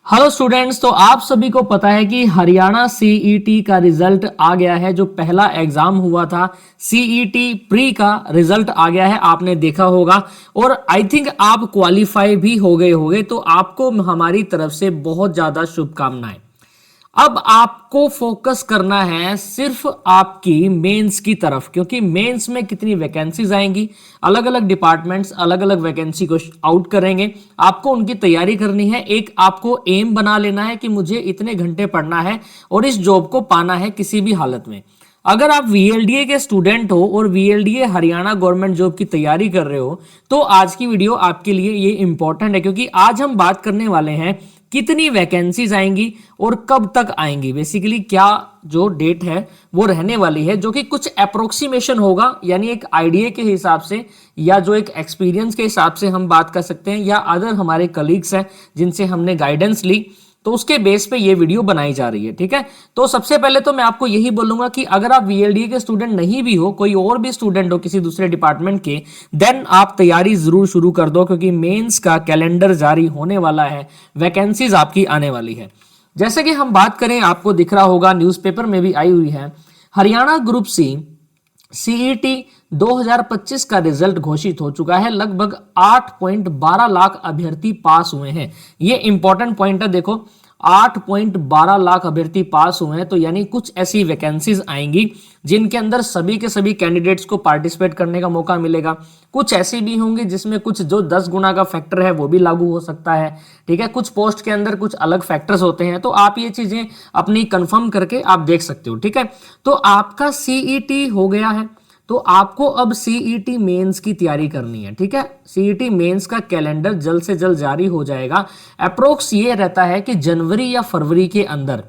Hello students, तो आप सभी को पता है कि हरियाणा सीईटी का रिजल्ट आ गया है। जो पहला एग्जाम हुआ था सीईटी प्री का रिजल्ट आ गया है, आपने देखा होगा और आई थिंक आप क्वालिफाई भी हो गए होंगे। तो आपको हमारी तरफ से बहुत ज्यादा शुभकामनाएं। अब आपको फोकस करना है सिर्फ आपकी मेंस की तरफ, क्योंकि मेंस में कितनी वैकेंसीज आएंगी, अलग अलग डिपार्टमेंट्स अलग अलग वैकेंसी को आउट करेंगे। आपको उनकी तैयारी करनी है। एक आपको एम बना लेना है कि मुझे इतने घंटे पढ़ना है और इस जॉब को पाना है किसी भी हालत में। अगर आप वीएलडीए के स्टूडेंट हो और वीएलडीए हरियाणा गवर्नमेंट जॉब की तैयारी कर रहे हो तो आज की वीडियो आपके लिए ये इंपॉर्टेंट है, क्योंकि आज हम बात करने वाले हैं कितनी वैकेंसीज आएंगी और कब तक आएंगी। बेसिकली क्या जो डेट है वो रहने वाली है, जो कि कुछ अप्रोक्सीमेशन होगा, यानी एक आइडिया के हिसाब से या जो एक एक्सपीरियंस के हिसाब से हम बात कर सकते हैं, या अदर हमारे कलीग्स हैं जिनसे हमने गाइडेंस ली, तो उसके बेस पे ये वीडियो बनाई जा रही है। ठीक है, तो सबसे पहले तो मैं आपको यही बोलूंगा कि अगर आप वीएलडीए के स्टूडेंट नहीं भी हो, कोई और भी स्टूडेंट हो किसी दूसरे डिपार्टमेंट के, देन आप तैयारी जरूर शुरू कर दो, क्योंकि मेंस का कैलेंडर जारी होने वाला है, वैकेंसीज आपकी आने वाली है। जैसे कि हम बात करें, आपको दिख रहा होगा न्यूज़पेपर में भी आई हुई है, हरियाणा ग्रुप सी सीईटी 2025 का रिजल्ट घोषित हो चुका है। लगभग 8.12 लाख अभ्यर्थी पास हुए हैं। ये इंपॉर्टेंट पॉइंट है, देखो 8.12 लाख अभ्यर्थी पास हुए हैं, तो यानी कुछ ऐसी वैकेंसीज आएंगी जिनके अंदर सभी के सभी कैंडिडेट्स को पार्टिसिपेट करने का मौका मिलेगा। कुछ ऐसी भी होंगी जिसमें कुछ जो 10 गुना का फैक्टर है वो भी लागू हो सकता है। ठीक है, कुछ पोस्ट के अंदर कुछ अलग फैक्टर्स होते हैं, तो आप ये चीजें अपनी कंफर्म करके आप देख सकते हो। ठीक है, तो आपका सीईटी हो गया है, तो आपको अब सीईटी मेंस की तैयारी करनी है। ठीक है, सीईटी मेंस का कैलेंडर जल्द से जल्द जारी हो जाएगा। अप्रोक्स ये रहता है कि जनवरी या फरवरी के अंदर,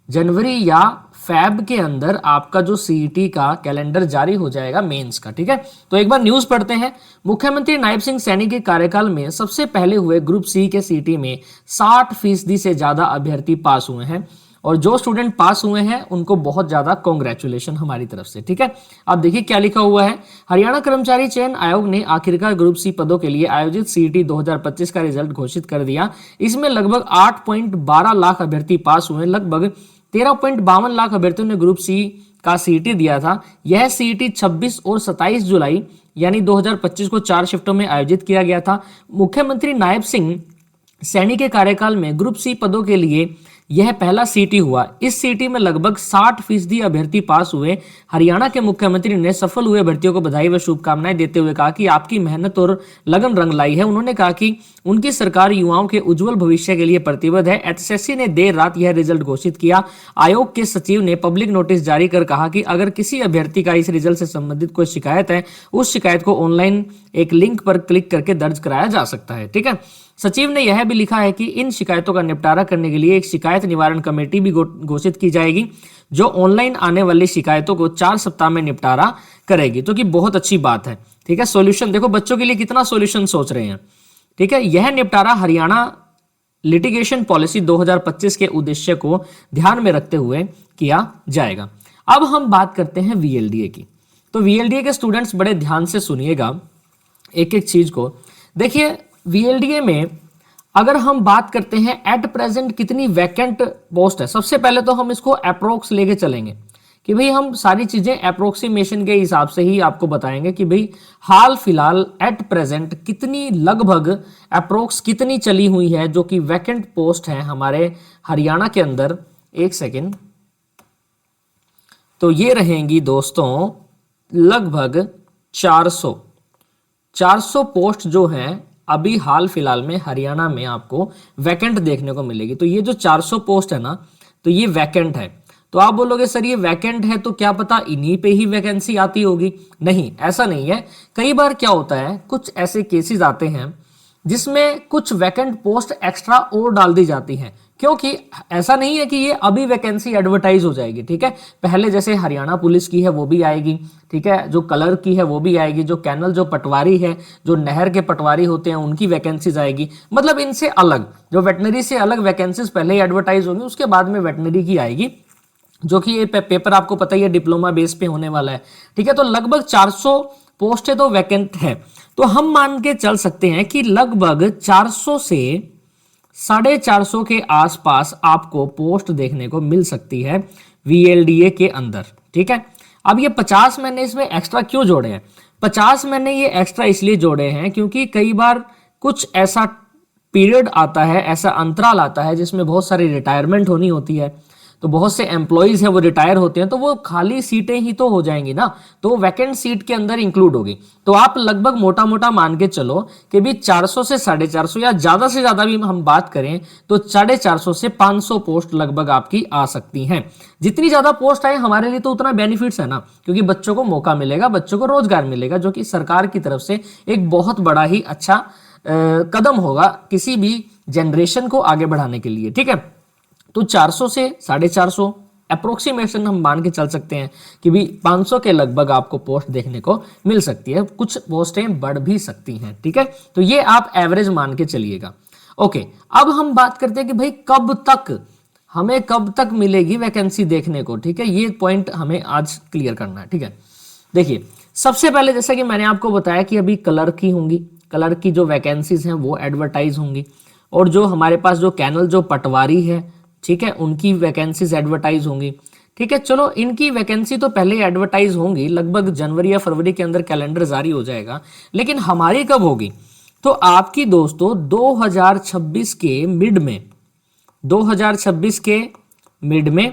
जनवरी या फैब के अंदर आपका जो सीईटी का कैलेंडर जारी हो जाएगा मेंस का। ठीक है, तो एक बार न्यूज पढ़ते हैं। मुख्यमंत्री नायब सिंह सैनी के कार्यकाल में सबसे पहले हुए ग्रुप सी के सीईटी में 60% से ज्यादा अभ्यर्थी पास हुए हैं, और जो स्टूडेंट पास हुए हैं उनको बहुत ज्यादा कांग्रेचुलेशन हमारी तरफ से। ठीक है, अब देखिए क्या लिखा हुआ है। हरियाणा कर्मचारी चयन आयोग ने आखिरकार ग्रुप सी पदों के लिए आयोजित सीईटी 2025 का रिजल्ट घोषित कर दिया। इसमें लगभग 8.12 लाख अभ्यर्थी पास हुए। लगभग 13.52 लाख अभ्यर्थियों ने ग्रुप सी का सीईटी दिया था। यह सीईटी 26 और 27 जुलाई यानी 2025 को 4 शिफ्टों में आयोजित किया गया था। मुख्यमंत्री नायब सिंह सैनी के कार्यकाल में ग्रुप सी पदों के लिए यह पहला सीटी हुआ। इस सीटी में लगभग 60% अभ्यर्थी पास हुए। हरियाणा के मुख्यमंत्री ने सफल हुए अभ्यर्थियों को बधाई व शुभकामनाएं देते हुए कहा कि आपकी मेहनत और लगन रंग लाई है। उन्होंने कहा कि उनकी सरकार युवाओं के उज्जवल भविष्य के लिए प्रतिबद्ध है। एचएससी ने देर रात यह रिजल्ट घोषित किया। आयोग के सचिव ने पब्लिक नोटिस जारी कर कहा कि अगर किसी अभ्यर्थी का इस रिजल्ट से संबंधित कोई शिकायत है, उस शिकायत को ऑनलाइन एक लिंक पर क्लिक करके दर्ज कराया जा सकता है। ठीक है, सचिव ने यह भी लिखा है कि इन शिकायतों का निपटारा करने के लिए एक शिकायत निवारण कमेटी भी घोषित की जाएगी, जो ऑनलाइन आने वाली शिकायतों को 4 सप्ताह में निपटारा करेगी, तो कि बहुत अच्छी बात है। ठीक है, सॉल्यूशन देखो बच्चों के लिए कितना सॉल्यूशन सोच रहे हैं। ठीक है, यह निपटारा हरियाणा लिटिगेशन पॉलिसी 2025 के उद्देश्य को ध्यान में रखते हुए किया जाएगा। अब हम बात करते हैं वीएलडीए की। तो वीएलडीए के स्टूडेंट्स बड़े ध्यान से सुनिएगा एक एक चीज को। देखिए वीएलडीए में अगर हम बात करते हैं एट प्रेजेंट कितनी वैकेंट पोस्ट है, सबसे पहले तो हम इसको अप्रोक्स लेके चलेंगे कि भाई हम सारी चीजें अप्रोक्सीमेशन के हिसाब से ही आपको बताएंगे कि भाई हाल फिलहाल एट प्रेजेंट कितनी लगभग अप्रोक्स कितनी चली हुई है जो कि वैकेंट पोस्ट है हमारे हरियाणा के अंदर। एक सेकेंड, तो ये रहेंगी दोस्तों लगभग 400 पोस्ट जो हैं अभी हाल फिलहाल में हरियाणा में आपको वैकेंट देखने को मिलेगी। तो ये जो 400 पोस्ट है ना, तो ये वैकेंट है। तो आप बोलोगे सर ये वैकेंट है तो क्या पता इन्हीं पे ही वैकेंसी आती होगी। नहीं, ऐसा नहीं है। कई बार क्या होता है, कुछ ऐसे केसेस आते हैं जिसमें कुछ वैकेंट पोस्ट एक्स्ट्रा और डाल दी जाती हैं, क्योंकि ऐसा नहीं है कि ये अभी वैकेंसी एडवर्टाइज हो जाएगी। ठीक है, पहले जैसे हरियाणा पुलिस की है वो भी आएगी। ठीक है, जो कलर की है वो भी आएगी, जो कैनल जो पटवारी है, जो नहर के पटवारी होते हैं उनकी वैकेंसीज आएगी। मतलब इनसे अलग जो वेटनरी से अलग वैकेंसीज पहले ही एडवर्टाइज होंगी, उसके बाद में वेटनरी की आएगी, जो कि ये पेपर आपको पता ही है डिप्लोमा बेस पे होने वाला है। ठीक है, तो लगभग 400 पोस्टें तो वैकेंट है। तो हम मान के चल सकते हैं कि लगभग 400 से 450 के आसपास आपको पोस्ट देखने को मिल सकती है VLDA के अंदर। ठीक है, अब ये 50 मैंने इसमें एक्स्ट्रा क्यों जोड़े हैं? 50 मैंने ये एक्स्ट्रा इसलिए जोड़े हैं क्योंकि कई बार कुछ ऐसा पीरियड आता है, ऐसा अंतराल आता है जिसमें बहुत सारी रिटायरमेंट होनी होती है, तो बहुत से एम्प्लॉइज हैं वो रिटायर होते हैं, तो वो खाली सीटें ही तो हो जाएंगी ना, तो वैकेंट सीट के अंदर इंक्लूड होगी। तो आप लगभग मोटा मोटा मान के चलो कि भी 400 से 450 या ज्यादा से ज्यादा भी हम बात करें तो 450 से 500 पोस्ट लगभग आपकी आ सकती हैं। जितनी ज्यादा पोस्ट आए हमारे लिए तो उतना बेनिफिट्स है ना, क्योंकि बच्चों को मौका मिलेगा, बच्चों को रोजगार मिलेगा, जो कि सरकार की तरफ से एक बहुत बड़ा ही अच्छा कदम होगा किसी भी जनरेशन को आगे बढ़ाने के लिए। ठीक है, तो 400 से 450 अप्रोक्सीमेशन हम मान के चल सकते हैं कि भी 500 के लगभग आपको पोस्ट देखने को मिल सकती है, कुछ पोस्टें बढ़ भी सकती हैं। ठीक है, तो ये आप एवरेज मान के चलिएगा। ओके, अब हम बात करते हैं कि भाई कब तक मिलेगी वैकेंसी देखने को। ठीक है, ये पॉइंट हमें आज क्लियर करना है। ठीक है, देखिए सबसे पहले जैसा कि मैंने आपको बताया कि अभी कलर की जो वैकेंसीज हैं वो एडवर्टाइज होंगी, और जो हमारे पास जो कैनल जो पटवारी है, ठीक है, उनकी वैकेंसीज एडवर्टाइज होंगी। ठीक है, चलो इनकी वैकेंसी तो पहले एडवर्टाइज होंगी, लगभग जनवरी या फरवरी के अंदर कैलेंडर जारी हो जाएगा, लेकिन हमारी कब होगी? तो आपकी दोस्तों 2026 के मिड में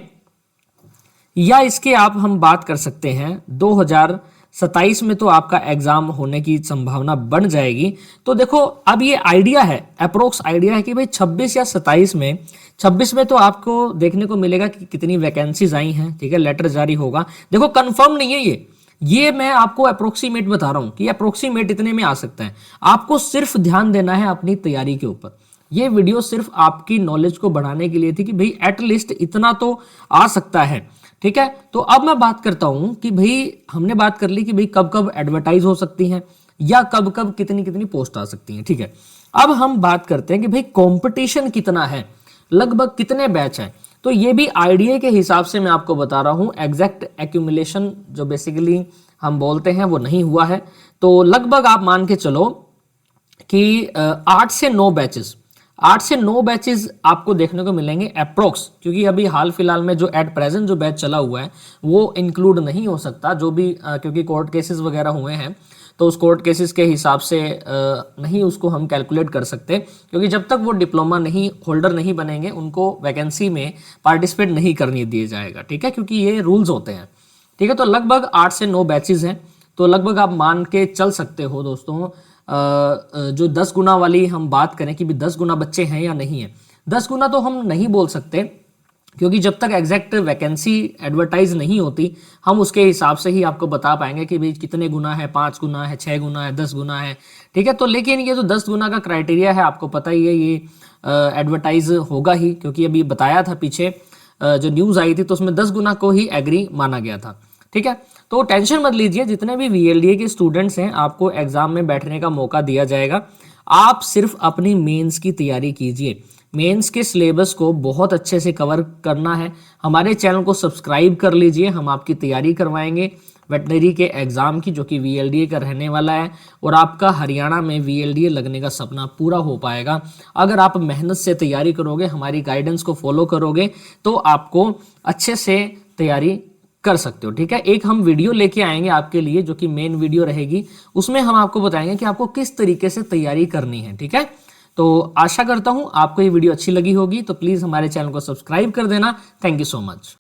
या इसके आप हम बात कर सकते हैं 2027 में तो आपका एग्जाम होने की संभावना बन जाएगी। तो देखो अब ये आइडिया है, अप्रोक्स आइडिया है कि भाई 26 या 27 में, 26 में तो आपको देखने को मिलेगा कि कितनी वैकेंसीज आई हैं। ठीक है, लेटर जारी होगा, देखो कंफर्म नहीं है ये मैं आपको अप्रोक्सीमेट बता रहा हूं कि अप्रोक्सीमेट इतने में आ सकता है। आपको सिर्फ ध्यान देना है अपनी तैयारी के ऊपर। ये वीडियो सिर्फ आपकी नॉलेज को बढ़ाने के लिए थी कि भाई एटलीस्ट इतना तो आ सकता है। ठीक है, तो अब मैं बात करता हूं कि भाई हमने बात कर ली कि भाई कब कब एडवर्टाइज हो सकती हैं या कब कब कितनी कितनी पोस्ट आ सकती हैं। ठीक है, अब हम बात करते हैं कि भाई कंपटीशन कितना है, लगभग कितने बैच हैं। तो ये भी आईडीए के हिसाब से मैं आपको बता रहा हूं, एग्जैक्ट एक्यूमुलेशन जो बेसिकली हम बोलते हैं वो नहीं हुआ है। तो लगभग आप मान के चलो कि 8 से 9 बैचेस आपको देखने को मिलेंगे अप्रोक्स, क्योंकि अभी हाल फिलहाल में जो एट प्रेजेंट जो बैच चला हुआ है वो इंक्लूड नहीं हो सकता, जो भी क्योंकि कोर्ट केसेस वगैरह हुए हैं, तो उस कोर्ट केसेस के हिसाब से नहीं उसको हम कैलकुलेट कर सकते, क्योंकि जब तक वो डिप्लोमा नहीं होल्डर नहीं बनेंगे उनको वैकेंसी में पार्टिसिपेट नहीं करने दिया जाएगा। ठीक है, क्योंकि ये रूल्स होते हैं। ठीक है, तो लगभग 8 से 9 बैचेस हैं, तो लगभग आप मान के चल सकते हो दोस्तों जो 10 गुना वाली हम बात करें कि भी 10 गुना बच्चे हैं या नहीं है। 10 गुना तो हम नहीं बोल सकते, क्योंकि जब तक एग्जैक्ट वैकेंसी एडवर्टाइज नहीं होती हम उसके हिसाब से ही आपको बता पाएंगे कि भाई कितने गुना है, 5 गुना है, 6 गुना है, 10 गुना है। ठीक है, तो लेकिन ये जो 10 गुना का क्राइटेरिया है आपको पता ही है, ये एडवर्टाइज होगा ही, क्योंकि अभी बताया था पीछे जो न्यूज आई थी तो उसमें 10 गुना को ही एग्री माना गया था। ठीक है, तो टेंशन मत लीजिए, जितने भी VLDA के स्टूडेंट्स हैं आपको एग्जाम में बैठने का मौका दिया जाएगा। आप सिर्फ अपनी मेंस की तैयारी कीजिए, मेंस के सिलेबस को बहुत अच्छे से कवर करना है। हमारे चैनल को सब्सक्राइब कर लीजिए, हम आपकी तैयारी करवाएंगे वेटनरी के एग्जाम की, जो कि VLDA का रहने वाला है, और आपका हरियाणा में VLDA लगने का सपना पूरा हो पाएगा अगर आप मेहनत से तैयारी करोगे, हमारी गाइडेंस को फॉलो करोगे तो आपको अच्छे से तैयारी कर सकते हो। ठीक है, एक हम वीडियो लेके आएंगे आपके लिए जो कि मेन वीडियो रहेगी, उसमें हम आपको बताएंगे कि आपको किस तरीके से तैयारी करनी है। ठीक है, तो आशा करता हूं आपको ये वीडियो अच्छी लगी होगी, तो प्लीज हमारे चैनल को सब्सक्राइब कर देना। Thank you so much.